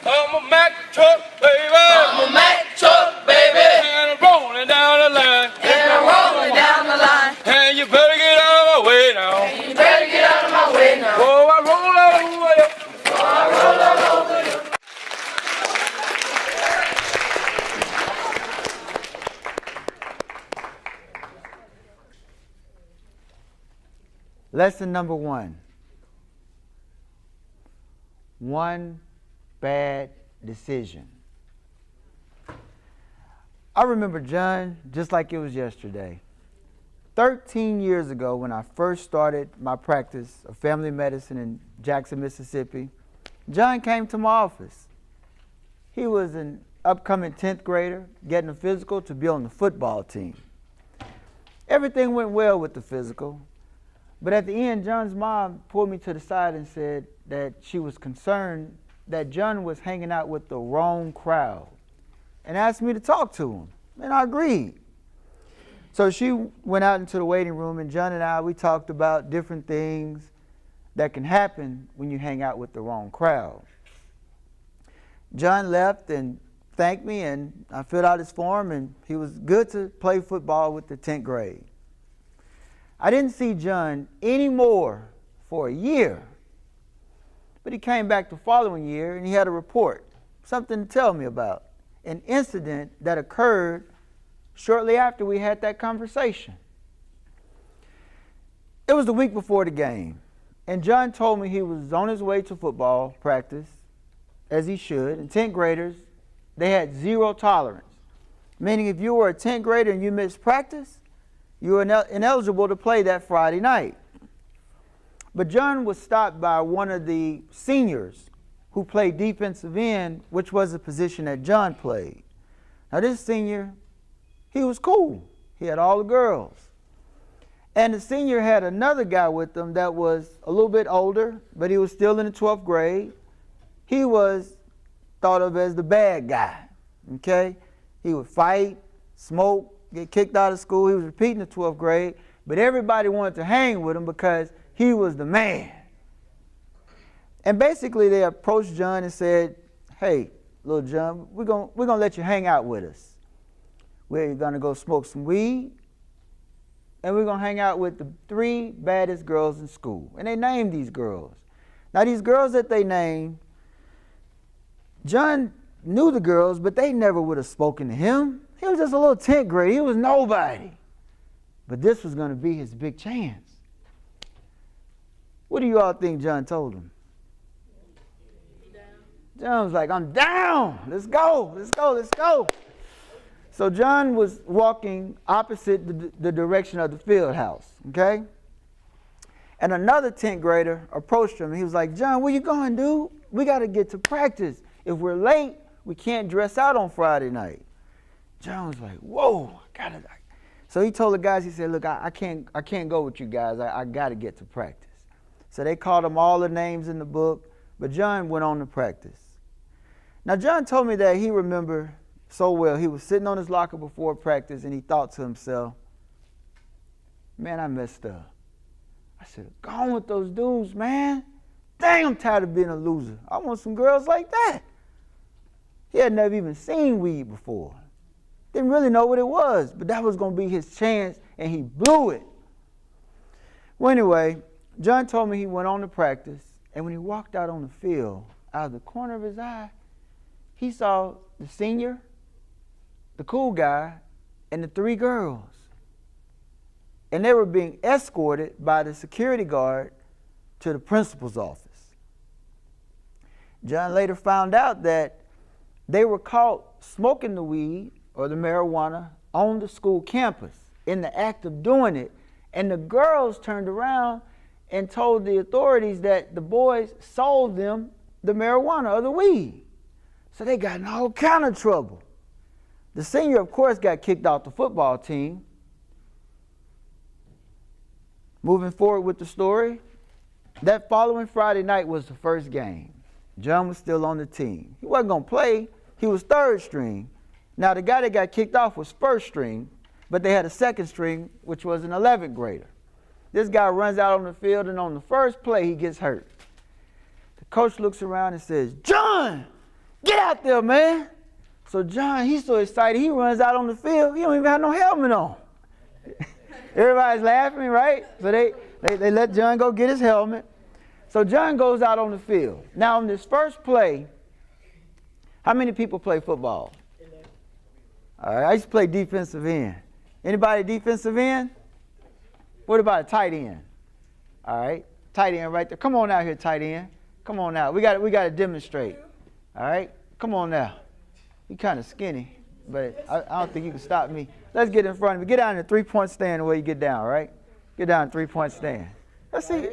I'm a Mack truck, baby. I'm a Mack truck, baby. And I'm rolling down the line. And I'm rolling down the line. And you better get out of my way now. And you better get out of my way now. Oh, I roll all over you. Oh, I roll all over you. Lesson number 1. One bad decision. I remember John just like it was yesterday. 13 years ago, when I first started my practice of family medicine in Jackson, Mississippi, John came to my office. He was an upcoming 10th grader getting a physical to be on the football team. Everything went well with the physical, but at the end, John's mom pulled me to the side and said that she was concerned that John was hanging out with the wrong crowd and asked me to talk to him, and I agreed. So she went out into the waiting room, and John and I, we talked about different things that can happen when you hang out with the wrong crowd. John left and thanked me, and I filled out his form, and he was good to play football with the 10th grade. I didn't see John anymore for a year, but he came back the following year, and he had a report, something to tell me about, an incident that occurred shortly after we had that conversation. It was the week before the game, and John told me he was on his way to football practice, as he should, and 10th graders, they had zero tolerance, meaning if you were a 10th grader and you missed practice, you were ineligible to play that Friday night. But John was stopped by one of the seniors who played defensive end, which was a position that John played. Now this senior, he was cool. He had all the girls. And the senior had another guy with him that was a little bit older, but he was still in the 12th grade. He was thought of as the bad guy, okay? He would fight, smoke, get kicked out of school. He was repeating the 12th grade, but everybody wanted to hang with him because he was the man. And basically they approached John and said, hey, little John, we're gonna let you hang out with us. We're gonna go smoke some weed, and we're gonna hang out with the 3 baddest girls in school. And they named these girls. Now these girls that they named, John knew the girls, but they never would have spoken to him. He was just a little 10th grade. He was nobody. But this was going to be his big chance. What do you all think John told him? John was like, I'm down. Let's go. Let's go. Let's go. So John was walking opposite the direction of the field house, okay? And another 10th grader approached him. He was like, John, where you going, dude? We got to get to practice. If we're late, we can't dress out on Friday night. John was like, whoa, I gotta. So he told the guys, he said, look, I can't go with you guys. I got to get to practice. So they called him all the names in the book, but John went on to practice. Now, John told me that he remembered so well. He was sitting on his locker before practice, and he thought to himself, man, I messed up. I should have gone with those dudes, man. Dang, I'm tired of being a loser. I want some girls like that. He had never even seen weed before. Didn't really know what it was, but that was going to be his chance, and he blew it. Well, anyway, John told me he went on to practice, and when he walked out on the field, out of the corner of his eye, he saw the senior, the cool guy, and the 3 girls. And they were being escorted by the security guard to the principal's office. John later found out that they were caught smoking the weed or the marijuana on the school campus in the act of doing it. And the girls turned around and told the authorities that the boys sold them the marijuana or the weed. So they got in all kind of trouble. The senior, of course, got kicked off the football team. Moving forward with the story, that following Friday night was the first game. John was still on the team. He wasn't going to play. He was 3rd string. Now, the guy that got kicked off was 1st string, but they had a 2nd string, which was an 11th grader. This guy runs out on the field, and on the first play, he gets hurt. The coach looks around and says, John, Get out there, man. So John, he's so excited, he runs out on the field. He don't even have no helmet on. Everybody's laughing, right? So they let John go get his helmet. So John goes out on the field. Now, on this first play, how many people play football? All right, I used to play defensive end. Anybody defensive end? What about a tight end? All right, tight end right there. Come on out here, tight end. Come on out. We got to demonstrate. All right, come on now. You're kind of skinny, but I don't think you can stop me. Let's get in front of me. Get down in the three-point stand the way you get down, right? Get down in three-point stand. Let's see.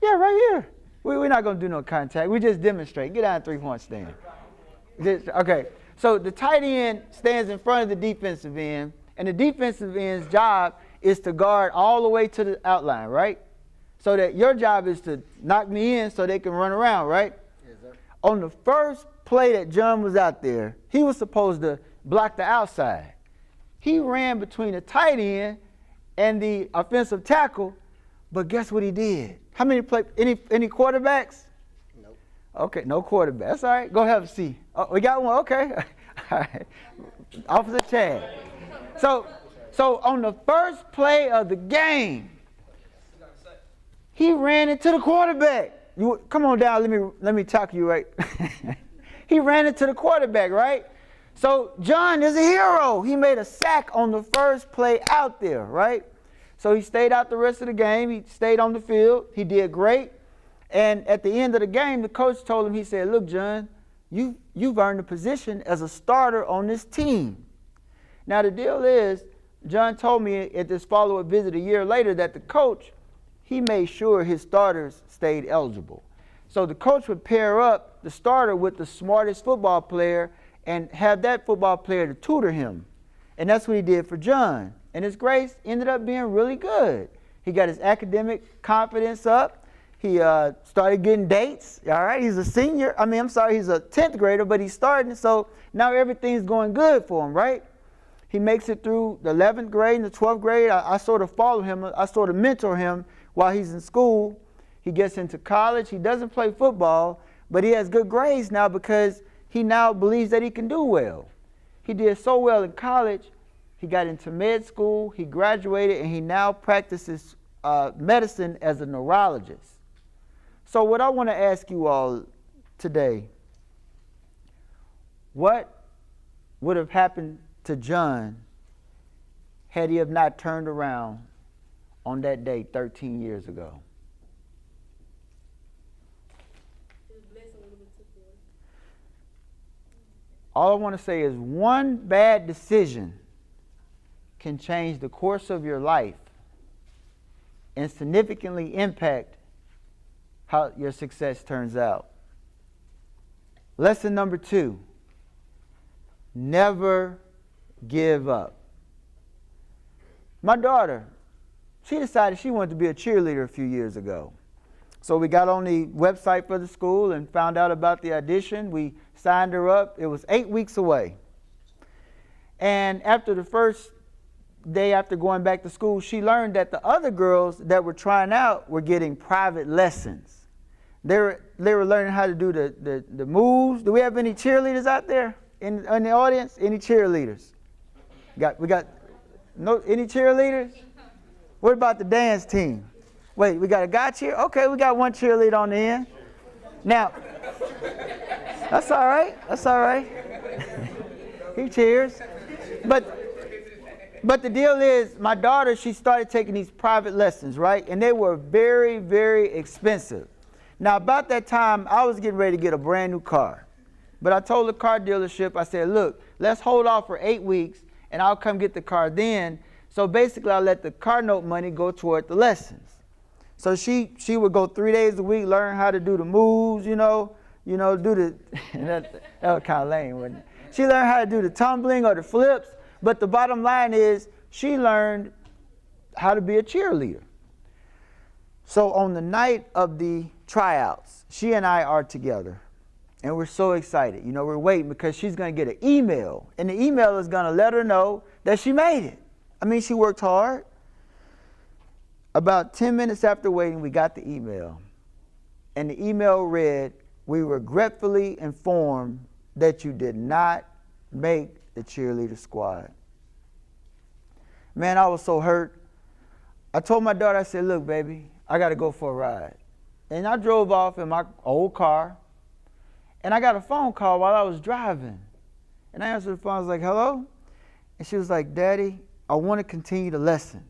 Yeah, right here. We're not going to do no contact. We just demonstrate. Get down in three-point stand. Okay, so the tight end stands in front of the defensive end, and the defensive end's job is to guard all the way to the outline, right? So that your job is to knock me in so they can run around, right? Yes, sir. On the first play that John was out there, he was supposed to block the outside. He ran between the tight end and the offensive tackle, but guess what he did? How many play? Any quarterbacks? Nope. Okay, no quarterback. That's all right. Go have a seat. Oh, we got one. Okay. All right. Officer Chad. So on the first play of the game, he ran into the quarterback. Come on down. Let me talk to you, right? He ran into the quarterback, right? So John is a hero. He made a sack on the first play out there, right? So he stayed out the rest of the game. He stayed on the field. He did great. And at the end of the game, the coach told him, he said, look, John, you've earned a position as a starter on this team. Now, the deal is, John told me at this follow-up visit a year later that the coach, he made sure his starters stayed eligible. So the coach would pair up the starter with the smartest football player and have that football player to tutor him. And that's what he did for John. And his grades ended up being really good. He got his academic confidence up. He started getting dates. All right, he's a senior. He's a 10th grader, but he's starting. So now everything's going good for him, right? He makes it through the 11th grade and the 12th grade. I sort of follow him. I sort of mentor him while he's in school. He gets into college. He doesn't play football, but he has good grades now because he now believes that he can do well. He did so well in college. He got into med school. He graduated, and he now practices medicine as a neurologist. So what I want to ask you all today, what would have happened to John had he have not turned around on that day 13 years ago? All I want to say is one bad decision can change the course of your life and significantly impact how your success turns out. Lesson number 2, never give up. My daughter, she decided she wanted to be a cheerleader a few years ago. So we got on the website for the school and found out about the audition. We signed her up. It was 8 weeks away. And after the first day after going back to school, she learned that the other girls that were trying out were getting private lessons. They were learning how to do the moves. Do we have any cheerleaders out there in the audience? Any cheerleaders? We got any cheerleaders? What about the dance team? Wait, we got a guy cheer? Okay, we got one cheerleader on the end. Now, that's all right. That's all right. He cheers. But the deal is, my daughter, she started taking these private lessons, right? And they were very, very expensive. Now, about that time, I was getting ready to get a brand new car. But I told the car dealership, I said, look, let's hold off for 8 weeks, and I'll come get the car then. So basically, I let the car note money go toward the lessons. So she would go 3 days a week, learn how to do the moves, do the, that was kind of lame, wasn't it? She learned how to do the tumbling or the flips, but the bottom line is she learned how to be a cheerleader. So on the night of the tryouts, she and I are together, and we're so excited. We're waiting because she's going to get an email, and the email is going to let her know that she made it. She worked hard. About 10 minutes after waiting, we got the email. And the email read, "We regretfully inform that you did not make the cheerleader squad. Man, I was so hurt. I told my daughter, I said, look, baby, I got to go for a ride. And I drove off in my old car, and I got a phone call while I was driving. And I answered the phone, I was like, hello? And she was like, Daddy, I want to continue the lessons.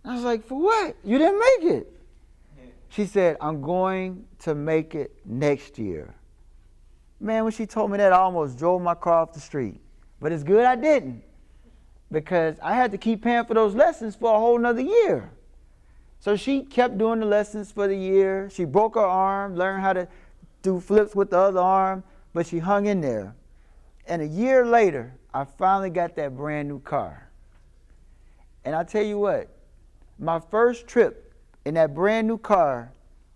And I was like, for what? You didn't make it. She said, I'm going to make it next year. Man, when she told me that, I almost drove my car off the street. But it's good I didn't, because I had to keep paying for those lessons for a whole nother year. So she kept doing the lessons for the year. She broke her arm, learned how to do flips with the other arm, but she hung in there. And a year later, I finally got that brand new car. And I tell you what, my first trip in that brand new car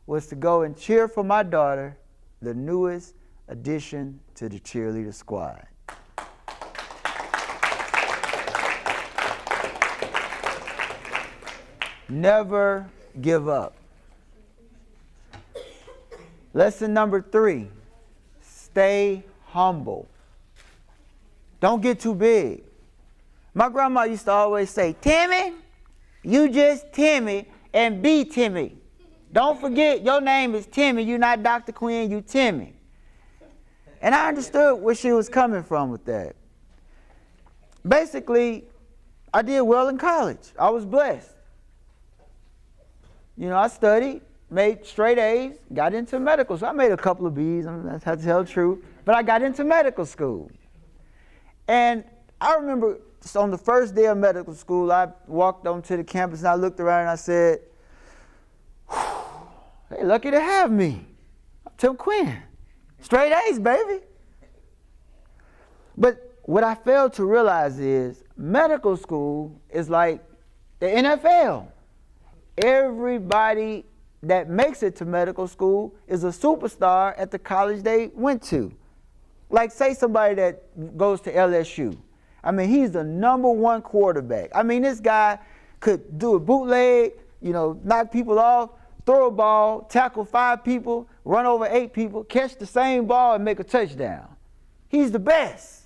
was to go and cheer for my daughter, the newest addition to the cheerleader squad. Never give up. Lesson number 3, stay humble. Don't get too big. My grandma used to always say, Timmy, you just Timmy and be Timmy. Don't forget your name is Timmy. You're not Dr. Quinn, you Timmy. And I understood where she was coming from with that. Basically, I did well in college. I was blessed. You know, I studied, made straight A's, got into medical. So I made a couple of B's, that's how to tell the truth. But I got into medical school. And I remember on the first day of medical school, I walked onto the campus and I looked around and I said, they lucky to have me. I'm Tim Quinn. Straight A's, baby. But what I failed to realize is medical school is like the NFL. Everybody that makes it to medical school is a superstar at the college they went to. Like, say somebody that goes to LSU. I mean, he's the #1 quarterback. I mean, this guy could do a bootleg, you know, knock people off, throw a ball, tackle 5 people, run over 8 people, catch the same ball and make a touchdown. He's the best.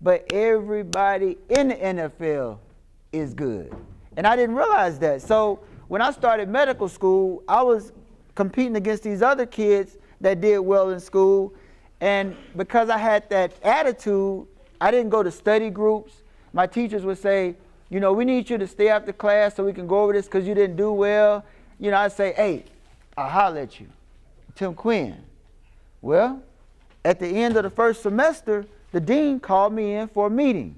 But everybody in the NFL is good. And I didn't realize that. So when I started medical school, I was competing against these other kids that did well in school. And because I had that attitude, I didn't go to study groups. My teachers would say, you know, we need you to stay after class so we can go over this because you didn't do well. You know, I'd say, hey, I'll holler at you. Tim Quinn. Well, at the end of the first semester, the dean called me in for a meeting.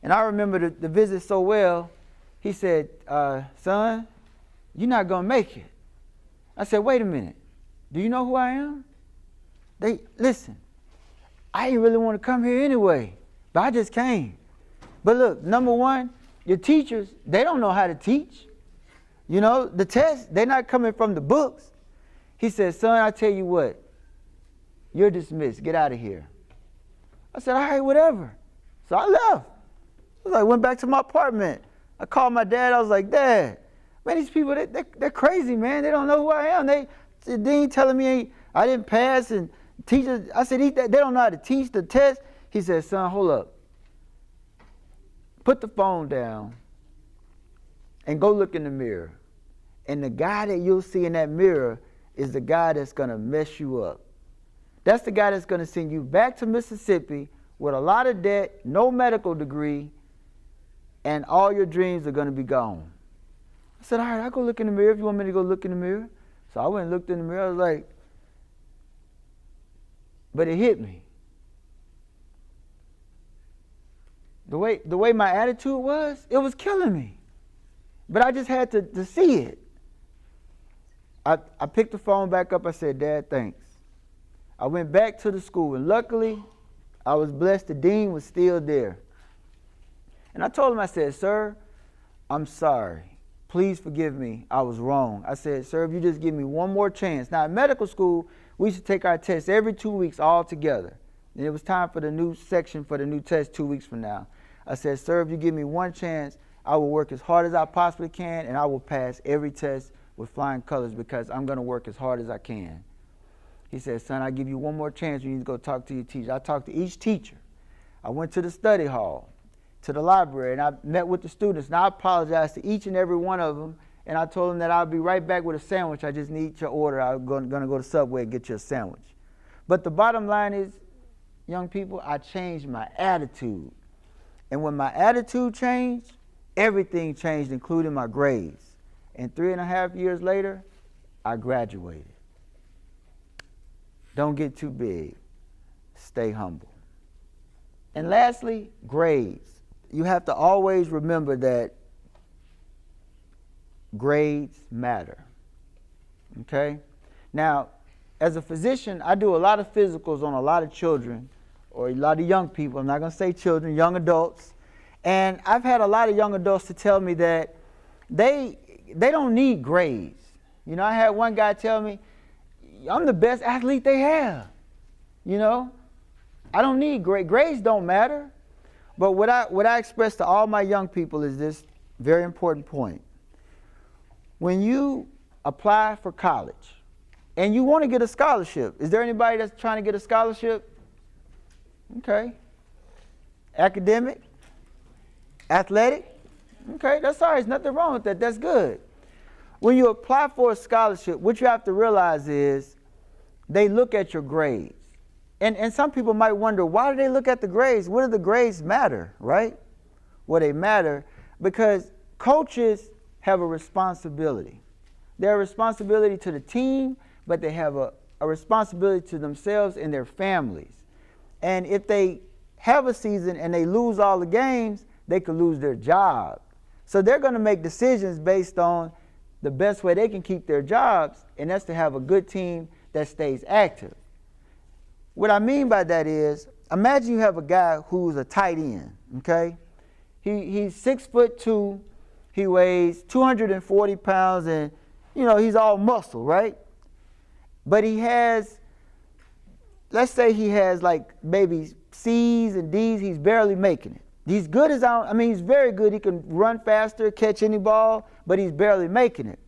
And I remember the visit so well. He said, son, you're not going to make it. I said, wait a minute. Do you know who I am? Listen, I didn't really want to come here anyway, but I just came. But look, number one, your teachers, they don't know how to teach. You know, the tests, they're not coming from the books. He said, son, I tell you what, you're dismissed. Get out of here. I said, all right, whatever. So I left. I went back to my apartment. I called my dad. I was like, Dad, man, these people, they're crazy, man. They don't know who I am. The dean telling me I didn't pass, and teachers, I said, they don't know how to teach the test. He said, son, hold up. Put the phone down and go look in the mirror. And the guy that you'll see in that mirror is the guy that's going to mess you up. That's the guy that's going to send you back to Mississippi with a lot of debt, no medical degree, and all your dreams are going to be gone. I said, all right, I'll go look in the mirror if you want me to go look in the mirror. So I went and looked in the mirror. I was like, but it hit me. The way my attitude was, it was killing me. But I just had to see it. I picked the phone back up. I said, Dad, thanks. I went back to the school, and luckily, I was blessed the dean was still there. And I told him, I said, sir, I'm sorry. Please forgive me. I was wrong. I said, sir, if you just give me one more chance. Now, in medical school, we used to take our tests every 2 weeks all together. And it was time for the new section for the new test 2 weeks from now. I said, sir, if you give me one chance, I will work as hard as I possibly can, and I will pass every test with flying colors because I'm going to work as hard as I can. He said, son, I'll give you one more chance. You need to go talk to your teacher. I talked to each teacher. I went to the study hall, to the library, and I met with the students. And I apologized to each and every one of them. And I told them that I'll be right back with a sandwich. I just need your order. I'm going to go to Subway and get you a sandwich. But the bottom line is, young people, I changed my attitude. And when my attitude changed, everything changed, including my grades. And 3.5 years later, I graduated. Don't get too big. Stay humble. And lastly, grades. You have to always remember that grades matter. Okay? Now, as a physician, I do a lot of physicals on a lot of children or a lot of young people. I'm not going to say children, young adults. And I've had a lot of young adults to tell me that they don't need grades. You know, I had one guy tell me, I'm the best athlete they have. You know, I don't need grades. Grades don't matter. But what I express to all my young people is this very important point. When you apply for college and you want to get a scholarship, is there anybody that's trying to get a scholarship? Okay. Academic? Athletic? Okay, that's all right. There's nothing wrong with that. That's good. When you apply for a scholarship, what you have to realize is they look at your grades. And some people might wonder, why do they look at the grades? What do the grades matter, right? Well, they matter because coaches have a responsibility. They have a responsibility to the team, but they have a responsibility to themselves and their families. And if they have a season and they lose all the games, they could lose their job. So they're going to make decisions based on the best way they can keep their jobs, and that's to have a good team that stays active. What I mean by that is, imagine you have a guy who's a tight end, okay? He's 6'2", he weighs 240 pounds, and, you know, he's all muscle, right? But he has, let's say he has like maybe C's and D's, he's barely making it. He's good as, he's very good. He can run faster, catch any ball, but he's barely making it.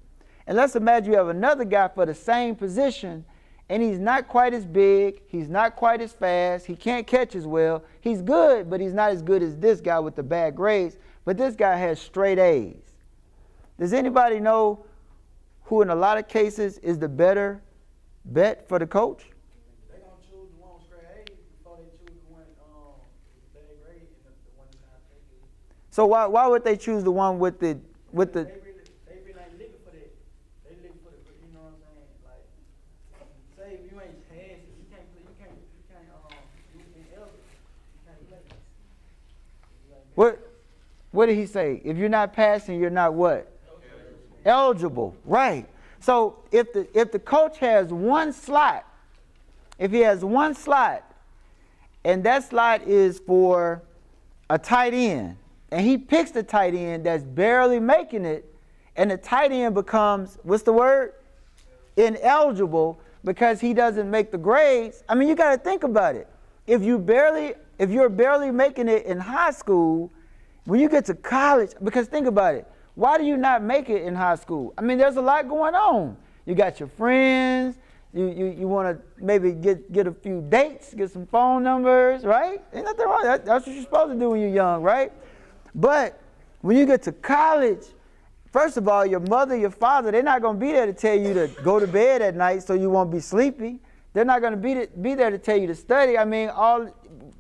And let's imagine you have another guy for the same position, and he's not quite as big, he's not quite as fast, he can't catch as well. He's good, but he's not as good as this guy with the bad grades, but this guy has straight A's. Does anybody know who in a lot of cases is the better bet for the coach? They're going to choose the one with straight A's before they choose the one with bad grades and the one that's not taking. So why would they choose the one with the They really ain't looking for that. They looking for the, you know what I'm saying? Like, say if you ain't passing, you can't you in elder, you can't play. What did he say? If you're not passing, you're not what? Eligible, right. So if the coach has one slot, if he has one slot, and that slot is for a tight end, and he picks the tight end that's barely making it, and the tight end becomes, what's the word? Ineligible because he doesn't make the grades. I mean, you got to think about it. If you're barely making it in high school, when you get to college, because think about it, why do you not make it in high school? I mean, there's a lot going on. You got your friends. You want to maybe get a few dates, get some phone numbers, right? Ain't nothing wrong. That's what you're supposed to do when you're young, right? But when you get to college, first of all, your mother, your father, they're not going to be there to tell you to go to bed at night so you won't be sleepy. They're not going to be there to tell you to study. I mean, on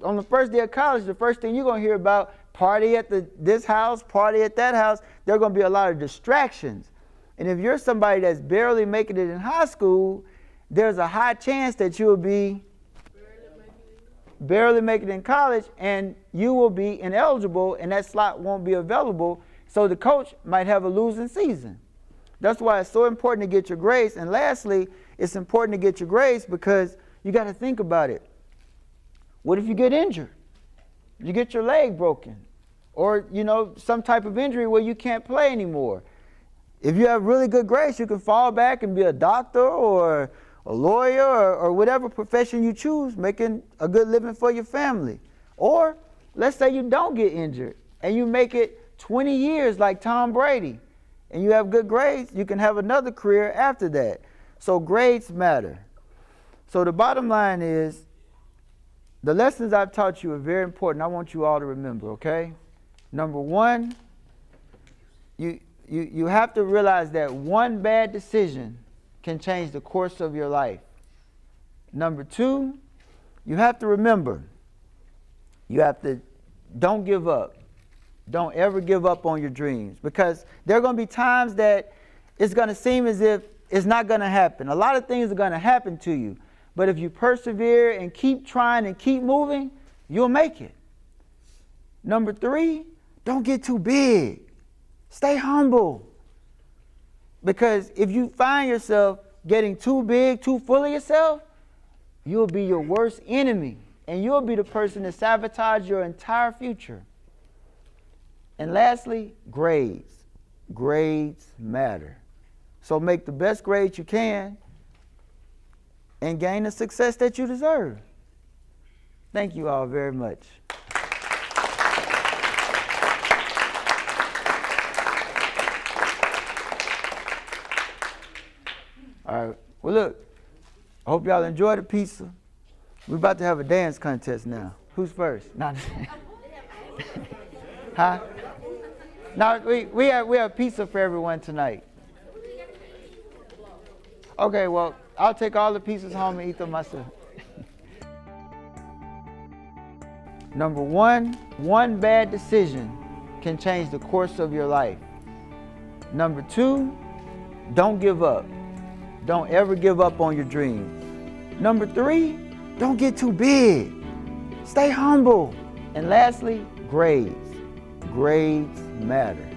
the first day of college, the first thing you're going to hear about, party at this house, party at that house, there are going to be a lot of distractions. And if you're somebody that's barely making it in high school, there's a high chance that you'll be barely making it in college, and you will be ineligible, and that slot won't be available. So the coach might have a losing season. That's why it's so important to get your grades. And lastly, it's important to get your grades because you got to think about it. What if you get injured? You get your leg broken, or some type of injury where you can't play anymore. If you have really good grades, you can fall back and be a doctor or a lawyer or whatever profession you choose, making a good living for your family. Or let's say you don't get injured and you make it 20 years like Tom Brady and you have good grades, you can have another career after that. So grades matter. So the bottom line is, the lessons I've taught you are very important. I want you all to remember, okay? Number one, you have to realize that one bad decision can change the course of your life. Number two, you have to remember, don't give up. Don't ever give up on your dreams, because there are going to be times that it's going to seem as if it's not going to happen. A lot of things are going to happen to you. But if you persevere and keep trying and keep moving, you'll make it. Number three, don't get too big. Stay humble. Because if you find yourself getting too big, too full of yourself, you'll be your worst enemy. And you'll be the person that sabotages your entire future. And lastly, grades. Grades matter. So make the best grades you can and gain the success that you deserve. Thank you all very much. All right. Well, look, I hope y'all enjoy the pizza. We're about to have a dance contest now. Who's first? Not huh? No, we have pizza for everyone tonight. Okay, well, I'll take all the pieces home and eat them myself. Number one bad decision can change the course of your life. Number two, don't give up. Don't ever give up on your dreams. Number three, don't get too big. Stay humble. And lastly, grades. Grades matter.